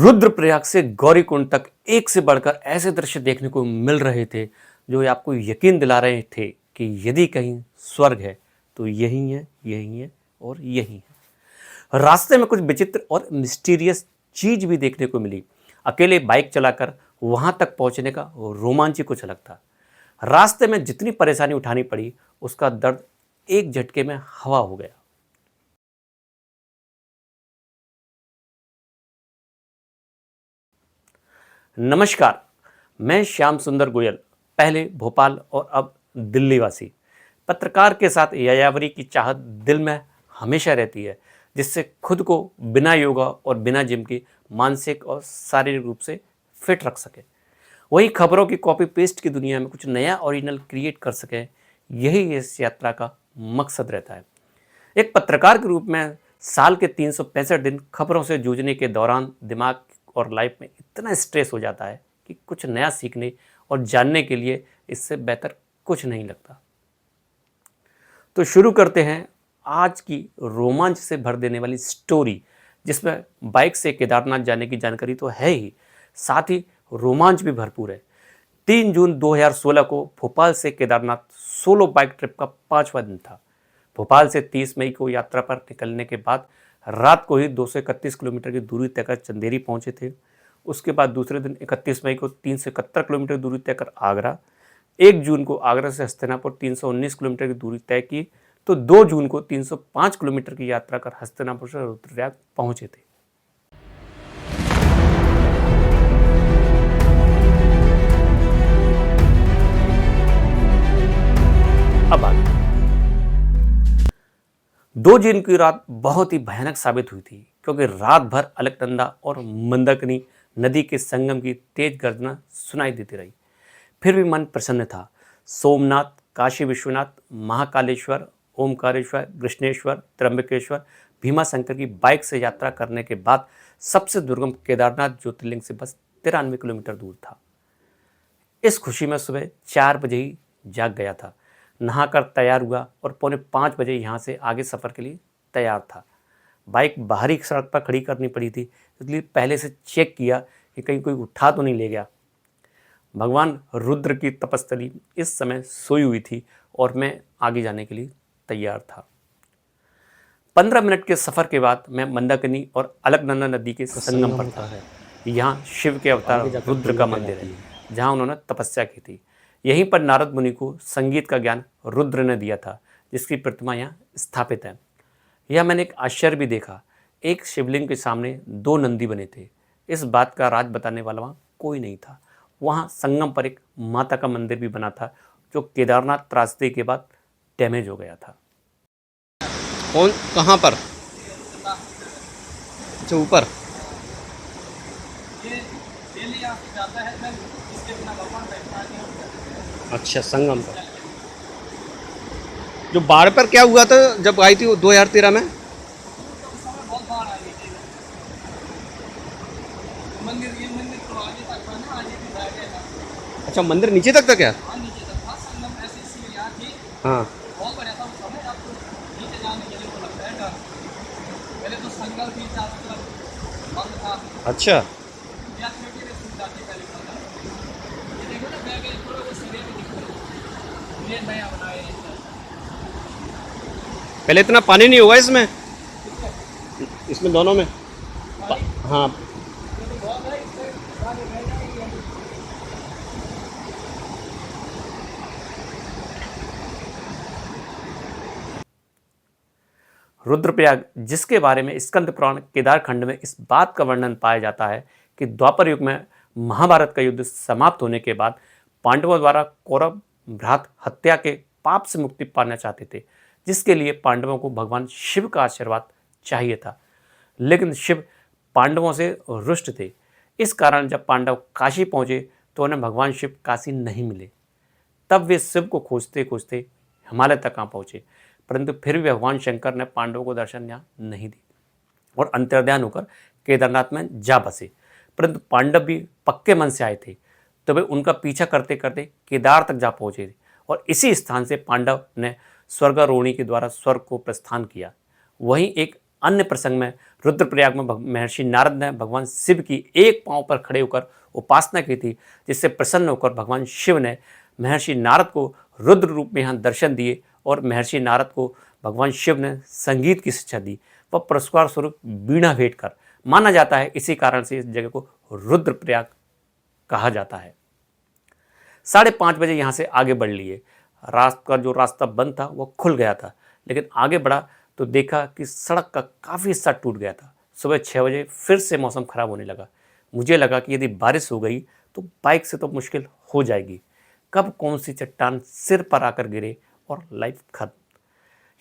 रुद्रप्रयाग से गौरीकुंड तक एक से बढ़कर ऐसे दृश्य देखने को मिल रहे थे जो आपको यकीन दिला रहे थे कि यदि कहीं स्वर्ग है तो यही है और यही है। रास्ते में कुछ विचित्र और मिस्टीरियस चीज भी देखने को मिली। अकेले बाइक चलाकर वहां तक पहुंचने का रोमांच ही कुछ अलग था। रास्ते में जितनी परेशानी उठानी पड़ी उसका दर्द एक झटके में हवा हो गया। नमस्कार, मैं श्याम सुंदर गोयल, पहले भोपाल और अब दिल्ली वासी। पत्रकार के साथ यायावरी की चाहत दिल में हमेशा रहती है, जिससे खुद को बिना योगा और बिना जिम के मानसिक और शारीरिक रूप से फिट रख सके। वही खबरों की कॉपी पेस्ट की दुनिया में कुछ नया ओरिजिनल क्रिएट कर सके, यही इस यात्रा का मकसद रहता है। एक पत्रकार के रूप में साल के 365 दिन खबरों से जूझने के दौरान दिमाग और लाइफ में इतना स्ट्रेस हो जाता है कि कुछ नया सीखने और जानने के लिए इससे बेहतर कुछ नहीं लगता। तो शुरू करते हैं आज की रोमांच से भर देने वाली स्टोरी, जिसमें बाइक से केदारनाथ जाने की जानकारी तो है ही, साथ ही रोमांच भी भरपूर है। 3 जून 2016 को भोपाल से केदारनाथ सोलो बाइक ट्रिप का 5वां दिन था। भोपाल से 30 मई को यात्रा पर निकलने के बाद रात को ही 231 किलोमीटर की दूरी तय कर चंदेरी पहुंचे थे। उसके बाद दूसरे दिन 31 मई को 371 किलोमीटर दूरी तय कर आगरा, 1 जून को आगरा से हस्तिनापुर 319 किलोमीटर की दूरी तय की, तो 2 जून को 305 किलोमीटर की यात्रा कर हस्तिनापुर से रुद्रप्रयाग पहुंचे थे। अब आगे 2 जून की रात बहुत ही भयानक साबित हुई थी, क्योंकि रात भर अलकनंदा और मंदाकिनी नदी के संगम की तेज गर्जना सुनाई देती रही। फिर भी मन प्रसन्न था। सोमनाथ, काशी विश्वनाथ, महाकालेश्वर, ओमकारेश्वर, कृष्णेश्वर, त्र्यंबकेश्वर, भीमा शंकर की बाइक से यात्रा करने के बाद सबसे दुर्गम केदारनाथ ज्योतिर्लिंग से बस 93 किलोमीटर दूर था। इस खुशी में सुबह 4 बजे ही जाग गया था, नहाकर तैयार हुआ और पौने 5 बजे यहाँ से आगे सफ़र के लिए तैयार था। बाइक बाहरी सड़क पर खड़ी करनी पड़ी थी, इसलिए पहले से चेक किया कि कहीं कोई उठा तो नहीं ले गया। भगवान रुद्र की तपस्थली इस समय सोई हुई थी और मैं आगे जाने के लिए तैयार था। 15 मिनट के सफ़र के बाद मैं मंदाकिनी और अलकनंदा नदी के संगम पर था। यहाँ शिव के अवतार रुद्र का मंदिर है, जहाँ उन्होंने तपस्या की थी। यहीं पर नारद मुनि को संगीत का ज्ञान रुद्र ने दिया था, जिसकी प्रतिमा यहाँ स्थापित है। यह मैंने एक आश्चर्य भी देखा। एक शिवलिंग के सामने 2 नंदी बने थे। इस बात का राज बताने वाला वहाँ कोई नहीं था। वहाँ संगम पर एक माता का मंदिर भी बना था, जो केदारनाथ त्रासदी के बाद डैमेज हो गया था। कौन कहाँ पर? अच्छा, ऊपर। अच्छा, संगम पर। जो बाढ़ पर क्या हुआ था जब आई थी वो 2013 में? अच्छा, मंदिर नीचे तक था क्या? हाँ। अच्छा, पहले इतना पानी नहीं होगा इसमें? इसमें दोनों में? हाँ। रुद्रप्रयाग, जिसके बारे में स्कंद पुराण केदार खंड में इस बात का वर्णन पाया जाता है कि द्वापर युग में महाभारत का युद्ध समाप्त होने के बाद पांडवों द्वारा कौरव भ्रात हत्या के पाप से मुक्ति पाना चाहते थे, जिसके लिए पांडवों को भगवान शिव का आशीर्वाद चाहिए था। लेकिन शिव पांडवों से रुष्ट थे। इस कारण जब पांडव काशी पहुंचे तो उन्हें भगवान शिव काशी नहीं मिले। तब वे शिव को खोजते खोजते हिमालय तक पहुंचे, परंतु फिर भी भगवान शंकर ने पांडवों को दर्शन यहाँ नहीं दी और अंतर्ध्यान होकर केदारनाथ में जा बसे। परंतु पांडव भी पक्के मन से आए थे, तो वे उनका पीछा करते करते केदार तक जा पहुंचे थे और इसी स्थान से पांडव ने स्वर्गारोहणी के द्वारा स्वर्ग को प्रस्थान किया। वहीं एक अन्य प्रसंग में रुद्रप्रयाग में महर्षि नारद ने भगवान शिव की एक पांव पर खड़े होकर उपासना की थी, जिससे प्रसन्न होकर भगवान शिव ने महर्षि नारद को रुद्र रूप में यहाँ दर्शन दिए और महर्षि नारद को भगवान शिव ने संगीत की शिक्षा दी व पुरस्कार स्वरूप वीणा भेंट कर। माना जाता है इसी कारण से इस जगह को रुद्रप्रयाग कहा जाता है। 5:30 बजे यहाँ से आगे बढ़ लिए। का जो रास्ता बंद था वो खुल गया था, लेकिन आगे बढ़ा तो देखा कि सड़क का काफ़ी हिस्सा टूट गया था। सुबह 6 बजे फिर से मौसम खराब होने लगा। मुझे लगा कि यदि बारिश हो गई तो बाइक से तो मुश्किल हो जाएगी। कब कौन सी चट्टान सिर पर आकर गिरे और लाइफ खत्म।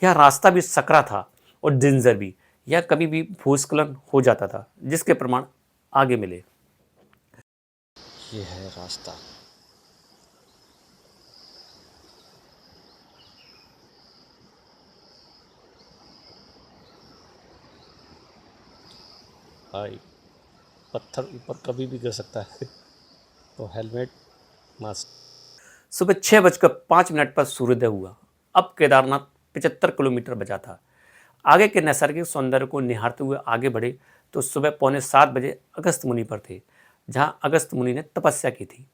यह रास्ता भी सकरा था और डेंजर भी। यह कभी भी भूस्खलन हो जाता था, जिसके प्रमाण आगे मिले। ये है रास्ता। भाई पत्थर ऊपर कभी भी गिर सकता है, तो हेलमेट मस्ट। सुबह 6:05 पर सूर्योदय हुआ। अब केदारनाथ 75 किलोमीटर बचा था। आगे के नैसर्गिक सौंदर्य को निहारते हुए आगे बढ़े तो सुबह 6:45 बजे अगस्त मुनि पर थे, जहां अगस्त मुनि ने तपस्या की थी।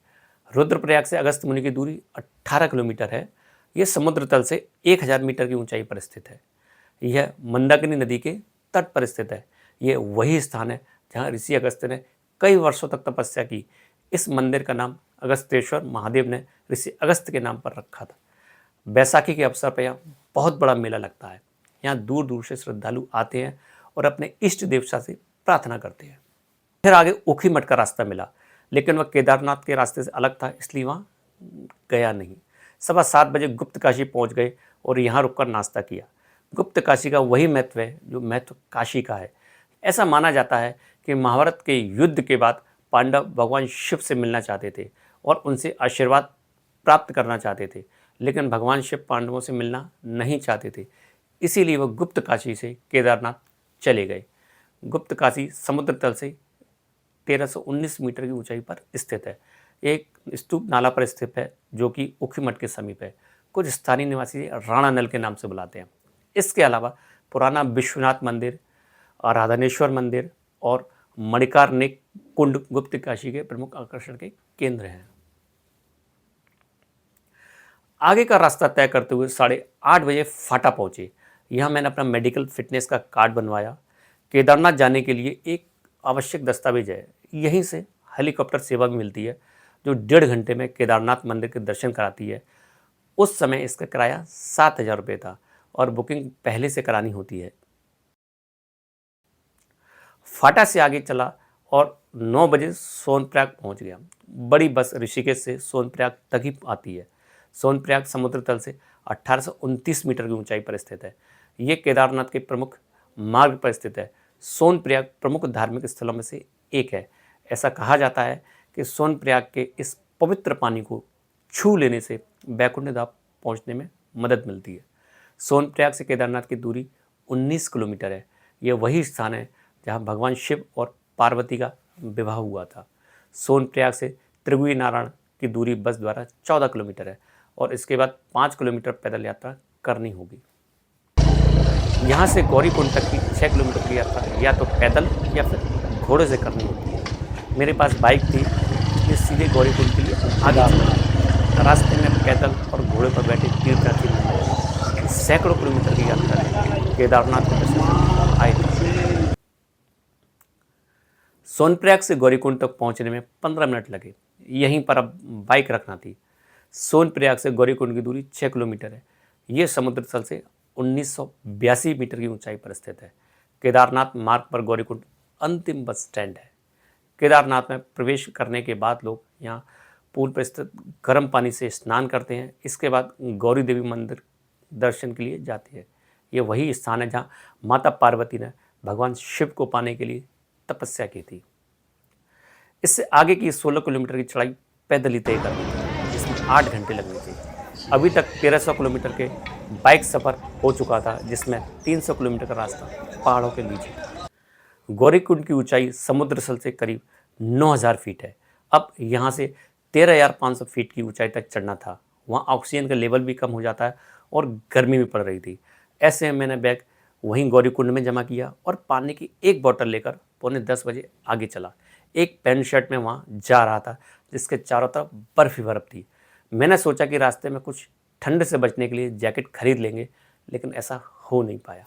रुद्रप्रयाग से अगस्त मुनि की दूरी 18 किलोमीटर है। यह समुद्र तल से 1000 मीटर की ऊंचाई पर स्थित है। यह मंदाकिनी नदी के तट पर स्थित है। यह वही स्थान है जहां ऋषि अगस्त्य ने कई वर्षों तक तपस्या की। इस मंदिर का नाम अगस्त्येश्वर महादेव ने ऋषि अगस्त्य के नाम पर रखा था। बैसाखी के अवसर पर यहाँ बहुत बड़ा मेला लगता है। यहाँ दूर दूर से श्रद्धालु आते हैं और अपने इष्ट देवता से प्रार्थना करते हैं। फिर आगे ऊखीमठ का रास्ता मिला, लेकिन वह केदारनाथ के रास्ते से अलग था, इसलिए वहाँ गया नहीं। 7:15 बजे गुप्त काशी पहुँच गए और यहाँ रुककर नाश्ता किया। गुप्त काशी का वही महत्व है जो महत्व काशी का है। ऐसा माना जाता है कि महाभारत के युद्ध के बाद पांडव भगवान शिव से मिलना चाहते थे और उनसे आशीर्वाद प्राप्त करना चाहते थे, लेकिन भगवान शिव पांडवों से मिलना नहीं चाहते थे। इसीलिए वह गुप्त काशी से केदारनाथ चले गए। गुप्त काशी समुद्र तल से 1319 मीटर की ऊंचाई पर स्थित है। एक स्तूप नाला पर स्थित है जो कि ऊखीमठ के समीप है। कुछ स्थानीय निवासी राणा नल के नाम से बुलाते हैं। इसके अलावा पुराना विश्वनाथ मंदिर, आराधनेश्वर मंदिर और मणिकर्णिका कुंड गुप्त काशी के प्रमुख आकर्षण के केंद्र हैं। आगे का रास्ता तय करते हुए 8:30 बजे फाटा पहुंचे। यहाँ मैंने अपना मेडिकल फिटनेस का कार्ड बनवाया। केदारनाथ जाने के लिए एक आवश्यक दस्तावेज है। यहीं से हेलीकॉप्टर सेवा भी मिलती है जो 1.5 घंटे में केदारनाथ मंदिर के दर्शन कराती है। उस समय इसका किराया 7,000 रुपये था और बुकिंग पहले से करानी होती है। फाटा से आगे चला और 9 बजे सोनप्रयाग पहुंच गया। बड़ी बस ऋषिकेश से सोनप्रयाग तक ही आती है। सोनप्रयाग समुद्र तल से 1829 मीटर की ऊंचाई पर स्थित है। ये केदारनाथ के प्रमुख मार्ग पर स्थित है। सोनप्रयाग प्रमुख धार्मिक स्थलों में से एक है। ऐसा कहा जाता है कि सोनप्रयाग के इस पवित्र पानी को छू लेने से बैकुंठ धाम पहुंचने में मदद मिलती है। सोनप्रयाग से केदारनाथ की दूरी 19 किलोमीटर है। यह वही स्थान है जहां भगवान शिव और पार्वती का विवाह हुआ था। सोनप्रयाग से त्रिगुई नारायण की दूरी बस द्वारा 14 किलोमीटर है और इसके बाद 5 किलोमीटर पैदल यात्रा करनी होगी। यहाँ से गौरीकुंड तक की 6 किलोमीटर की यात्रा या तो पैदल या फिर घोड़े से करनी होती है। मेरे पास बाइक थी, इसलिए सीधे गौरीकुंड के लिए आगे चला। रास्ते में पैदल और घोड़े पर बैठे तीर्थयात्री मिले। सैकड़ों किलोमीटर की यात्रा केदारनाथ के दर्शन आए थे। सोनप्रयाग से गौरीकुंड तक पहुंचने में 15 मिनट लगे। यहीं पर अब बाइक रखना थी। सोनप्रयाग से गौरीकुंड की दूरी 6 किलोमीटर है। ये समुद्र तल से 1982 मीटर की ऊंचाई पर स्थित है। केदारनाथ मार्ग पर गौरीकुंड अंतिम बस स्टैंड है। केदारनाथ में प्रवेश करने के बाद लोग यहाँ पूल पर स्थित गर्म पानी से स्नान करते हैं। इसके बाद गौरी देवी मंदिर दर्शन के लिए जाते हैं। ये वही स्थान है जहाँ माता पार्वती ने भगवान शिव को पाने के लिए तपस्या की थी। इससे आगे की 16 किलोमीटर की चढ़ाई पैदल ही तय करनी थी, जिसमें 8 घंटे लगने थे। अभी तक 1300 किलोमीटर के बाइक सफ़र हो चुका था, जिसमें 300 किलोमीटर का रास्ता पहाड़ों के बीच है। गौरीकुंड की ऊंचाई समुद्र तल से करीब 9000 फीट है। अब यहाँ से 13,500 फीट की ऊंचाई तक चढ़ना था। वहाँ ऑक्सीजन का लेवल भी कम हो जाता है और गर्मी भी पड़ रही थी। ऐसे में मैंने बैग वहीं गौरीकुंड में जमा किया और पानी की एक बोतल लेकर 9:45 आगे चला। एक पैंट शर्ट में वहाँ जा रहा था जिसके चारों तरफ बर्फ ही बर्फ थी। मैंने सोचा कि रास्ते में कुछ ठंड से बचने के लिए जैकेट खरीद लेंगे, लेकिन ऐसा हो नहीं पाया।